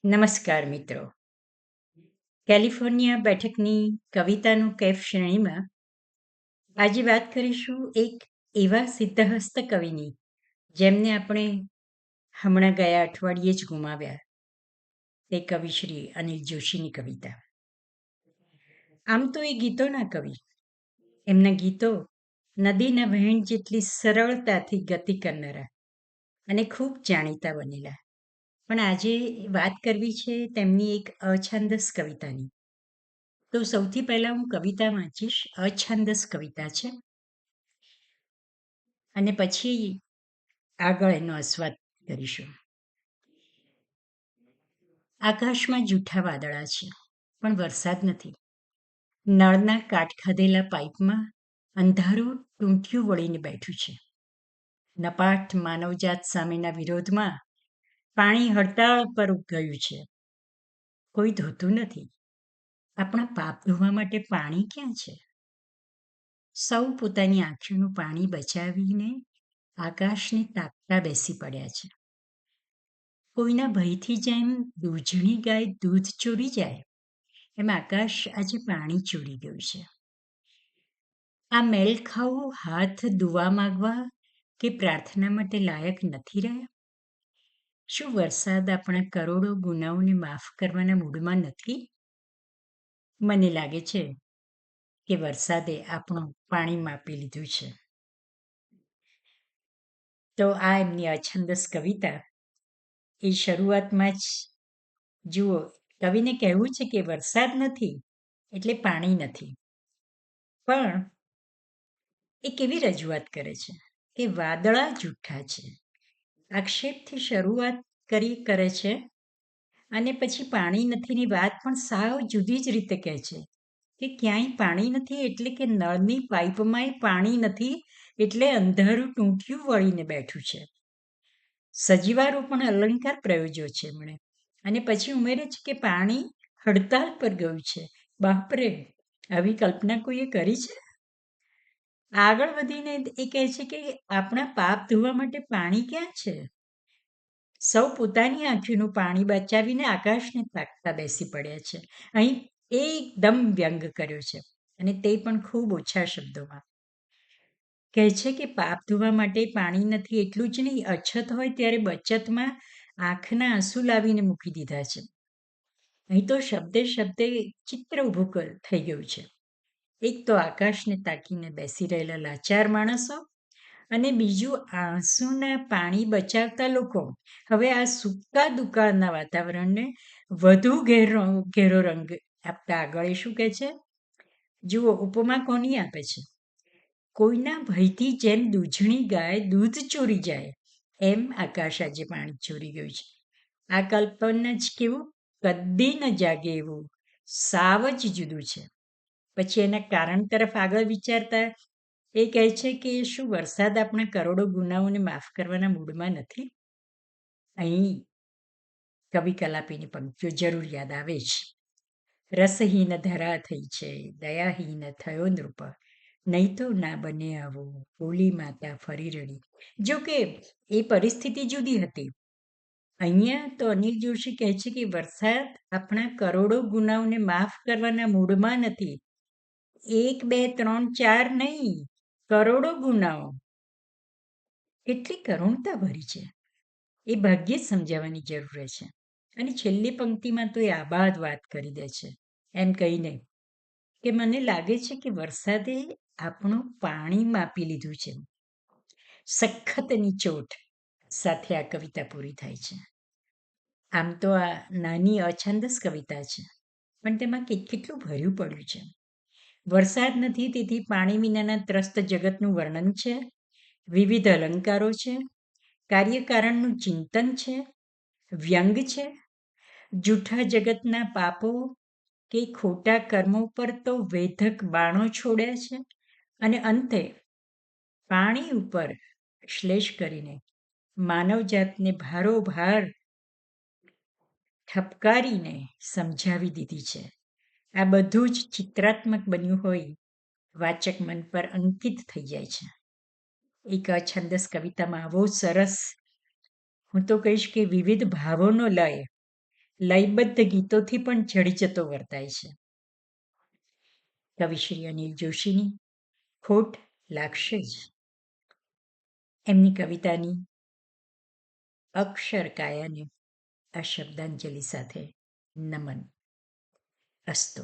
નમસ્કાર મિત્રો. કેલિફોર્નિયા બેઠકની કવિતાનું કેફ શ્રેણીમાં આજે વાત કરીશું એક એવા સિદ્ધહસ્ત કવિની જેમને આપણે હમણાં ગયા અઠવાડિયે જ ગુમાવ્યા, તે કવિ શ્રી અનિલ જોશીની કવિતા. આમ તો એ ગીતોના કવિ, એમના ગીતો નદીના વહેણ જેટલી સરળતાથી ગતિ કરનારા અને ખૂબ જાણીતા બનેલા. પણ આજે વાત કરવી છે તેમની એક અછાંદસ કવિતાની. તો સૌથી પહેલા હું કવિતા વાંચીશ. અછાંદસ કવિતા છે અને પછી આગળ એનો આસ્વાદ કરીશું. આકાશમાં જૂઠા વાદળા છે પણ વરસાદ નથી. નળના કાટ ખાધેલા પાઇપમાં અંધારું ટૂંટિયું વળીને બેઠું છે. નપાટ માનવજાત સામેના વિરોધમાં પાણી હડતાળ પર ગયું છે. કોઈ ધોતું નથી. આપણા પાપ ધોવા માટે પાણી ક્યાં છે? સૌ પોતાની આંખોનું પાણી બચાવીને આકાશને તાકતા બેસી પડ્યા છે. કોઈના ભયથી જેમ દૂધણી ગાય દૂધ ચોરી જાય, એમ આકાશ આજે પાણી ચોરી ગયું છે. આ મેલ ખાવો હાથ દુવા માગવા કે પ્રાર્થના માટે લાયક નથી રહ્યા? શું વરસાદ આપણા કરોડો ગુનાઓને માફ કરવાના મૂડમાં નથી? મને લાગે છે કે વરસાદે આપણું પાણી માપી લીધું છે. તો આ એમની અછંદસ કવિતા. એ શરૂઆતમાં જ જુઓ, કવિને કહેવું છે કે વરસાદ નથી એટલે પાણી નથી. પણ એ કેવી રજૂઆત કરે છે કે વાદળા જૂઠા છે. આક્ષેપથી શરૂઆત કરે છે અને પછી પાણી નથીની વાત પણ સાવ જુદી જ રીતે કહે છે કે ક્યાંય પાણી નથી એટલે કે નળની પાઇપમાંય પાણી નથી એટલે અંધારું ટૂંટિયું વળીને બેઠું છે. સજીવારોપણ અલંકાર પ્રયોજ્યો છે એમણે. અને પછી ઉમેરે છે કે પાણી હડતાલ પર ગયું છે. બાપરે, આવી કલ્પના કોઈએ કરી છે? આગળ વધીને એ કહે છે કે આપણા પાપ ધોવા માટે પાણી ક્યાં છે? સૌ પોતાની આંખોનું પાણી બચાવીને આકાશને તાકતા બેસી પડ્યા છે. અહીં એકદમ વ્યંગ કર્યો છે અને તે પણ ખૂબ ઓછા શબ્દોમાં. કહે છે કે પાપ ધોવા માટે પાણી નથી. એટલું જ નહીં, અછત હોય ત્યારે બચતમાં આંખના આંસુ લાવીને મૂકી દીધા છે. અહીં તો શબ્દે શબ્દે ચિત્ર ઊભું થઈ ગયું છે. એક તો આકાશને તાકીને બેસી રહેલા લાચાર માણસો અને બીજું આંસુના પાણી બચાવતા લોકો. હવે આ સૂકા દુકાળના વાતાવરણને વધુ ઘેરો રંગ આપતા આગળ એ શું કહે છે? જુઓ, ઉપમા કોની આપે છે? કોઈના ભયથી જેમ દૂધણી ગાય દૂધ ચોરી જાય, એમ આકાશ આજે પાણી ચોરી ગયું છે. આ કલ્પના જ કેવું કદી ન જાગે એવું સાવ જ જુદું છે. પછી એના કારણ તરફ આગળ વિચારતા એ કહે છે કે શું વરસાદ આપણા કરોડો ગુનાઓને માફ કરવાના મૂડમાં નથી? અહીં કવિ કલાપીની પંક્તિઓ જરૂર યાદ આવે છે. રસહીન ધરા થઈ છે, દયાહીન થયો નૃપ, નહીં તો ના બને આવું, બોલી માતા ફરી રડી. જો કે એ પરિસ્થિતિ જુદી હતી. અહીંયા તો અનિલ જોશી કહે છે કે વરસાદ આપણા કરોડો ગુનાઓને માફ કરવાના મૂડમાં નથી. 1, 2, 3, 4 નહીં, કરોડો ગુનાઓ. કેટલી કરુણતા ભરી છે એ ભાગ્યે જ સમજાવવાની જરૂર છે. અને છેલ્લી પંક્તિમાં તો એ આબાદ વાત કરી દે છે, એમ કહીને કે મને લાગે છે કે વરસાદે આપણું પાણી માપી લીધું છે. સખતની ચોટ સાથે આ કવિતા પૂરી થાય છે. આમ તો આ નાની અછંદસ કવિતા છે, પણ તેમાં કેટલું ભર્યું પડ્યું છે. વરસાદ નથી તેથી પાણી વિનાના ત્રસ્ત જગતનું વર્ણન છે. વિવિધ અલંકારો છે, કાર્યકારણનું ચિંતન છે, વ્યંગ છે, જૂઠા જગતના પાપો કે ખોટા કર્મો પર તો વેધક બાણો છોડ્યા છે અને અંતે પાણી ઉપર શ્લેષ કરીને માનવજાતને ભારોભાર ઠપકારીને સમજાવી દીધી છે. આ બધું જ ચિત્રાત્મક બન્યું હોય વાચક મન પર અંકિત થઈ જાય છે. એક અછંદસ કવિતામાં આવો સરસ, હું તો કહીશ કે વિવિધ ભાવોનો લય લયબદ્ધ ગીતોથી પણ ચડી જતો વર્તાય છે. કવિ શ્રી અનિલ જોશીની ખોટ લાગશે જ. એમની કવિતાની અક્ષર કાયાને આ શબ્દાંજલિ સાથે નમન. અસ્તુ.